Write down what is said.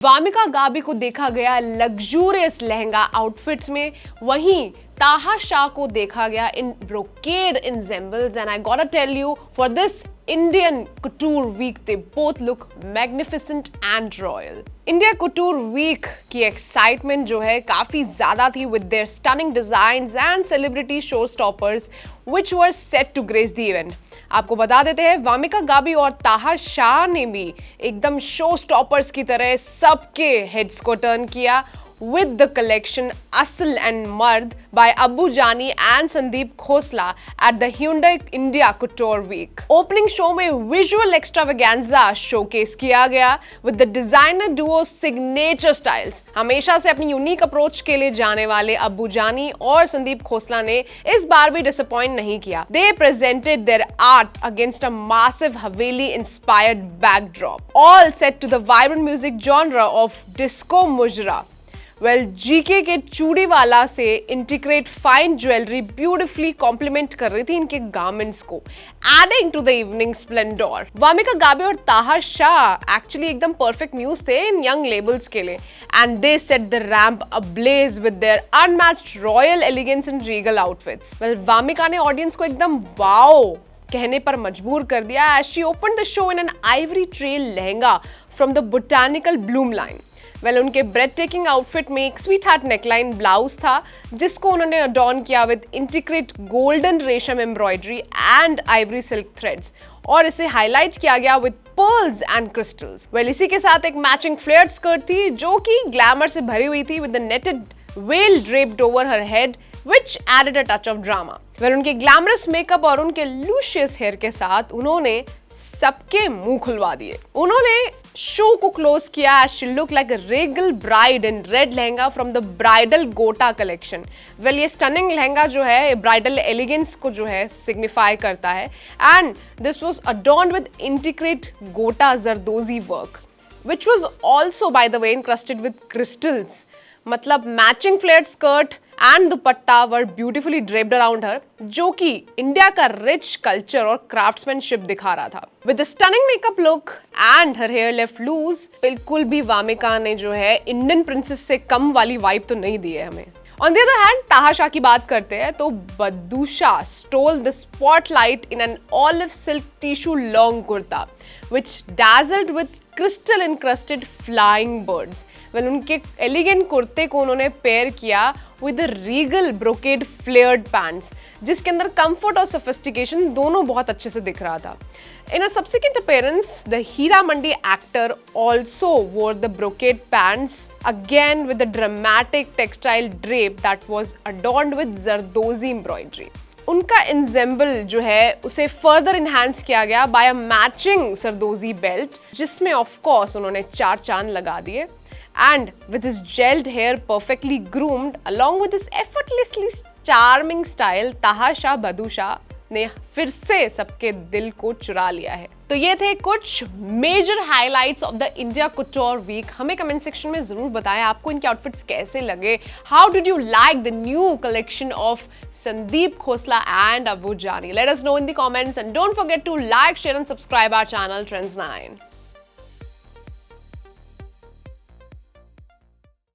वामिका गाबी को देखा गया लग्जूरियस लहंगा आउटफिट्स में, वहीं ताहा शाह को देखा गया इन brocade ensembles, and I gotta tell you, for this Indian Couture Week, they both look magnificent and royal. India Couture Week की excitement जो है काफी ज्यादा थी with their stunning designs and celebrity showstoppers which were set to grace the event. आपको बता देते हैं, वामिका गाबी और ताहा शाह ने भी एकदम शो स्टॉपर्स की तरह सबके हेड्स को टर्न किया with the collection Asl and Mard by Abu Jani and Sandeep Khosla at the Hyundai India Couture Week. Opening show में visual extravaganza showcase किया गया with the designer duo signature styles. हमेशा से अपनी unique approach के लिए जाने वाले अबू जानी और संदीप खोसला ने इस बार भी डिसअपॉइंट नहीं किया. They presented their art against a massive Haveli inspired backdrop, all set to the vibrant music genre of disco mujra. Well GK के चूड़ीवाला से integrate fine jewellery beautifully complement कर रही थी इनके गारमेंट्स को, adding to the evening splendour. Wamiqa Gabbi और Taha Shah actually एकदम perfect muse थे इन यंग लेबल्स के लिए, and they set the ramp ablaze with their unmatched royal elegance and regal outfits. Well Wamiqa ने ऑडियंस को एकदम वाओ कहने पर मजबूर कर दिया as she opened the show in an ivory trail lehenga from the botanical bloom line. Well उनके breathtaking outfit में एक स्वीट हार्ट नेकलाइन ब्लाउज था जिसको उन्होंने अडॉर्न किया विद इंटीग्रेट गोल्डन रेशम embroidery and Ivory silk threads, और इसे हाईलाइट किया गया with pearls and crystals. Well इसी के साथ एक मैचिंग फ्लेयर्ड स्कर्ट थी जो कि ग्लैमर से भरी हुई थी with the netted veil draped over her head which added a touch of drama. Well उनके ग्लैमरस मेकअप और उनके लूशियस हेयर के साथ उन्होंने सबके मुंह खुलवा दिए. उन्होंने शो को क्लोज किया as she looked like a regal bride in red lehenga from the bridal गोटा कलेक्शन. वेल ये स्टनिंग लहंगा जो है ब्राइडल एलिगेंस को जो है सिग्निफाई करता है, and this was adorned with intricate गोटा जरदोजी work which was also by the way encrusted with crystals. मतलब matching flared skirt and dupatta wore beautifully draped around her, जो कि इंडिया का रिच कल्चर और क्राफ्ट्समैनशिप दिखा रहा था. With stunning makeup look and her hair left loose, बिल्कुल भी वामिका ने जो है इंडियन प्रिंसेस से कम वाली वाइब तो नहीं दी है हमें. On the other hand, ताहा शाह की बात करते हैं तो बदूशा stole the spotlight in an olive silk tissue long kurta, which dazzled with crystal encrusted flying birds. Well, उनके एलिगेंट कुर्ते को उन्होंने पेयर किया with a regal brocade flared pants, जिसके अंदर कंफर्ट और सोफिस्टिकेशन दोनों बहुत अच्छे से दिख रहा था. In a subsequent appearance, the Hira Mandi actor also wore the brocade pants, again with a dramatic textile drape that was adorned with Zardozi embroidery. उनका ensemble जो है उसे further enhance किया गया by a matching Zardozi belt, जिसमें of course उन्होंने 4 चांद लगा दिए. And with his gelled hair perfectly groomed, along with his effortlessly charming style, ताहा शाह बदूशा ने फिर से सबके दिल को चुरा लिया है. तो ये थे कुछ major highlights of the India Couture week. हमें कमेंट सेक्शन में जरूर बताएं आपको इनके आउटफिट्स कैसे लगे. How did you like the new collection of Sandeep Khosla and Abu Jani? Let us know in the comments, and don't forget to like, share and subscribe our channel Trends 9.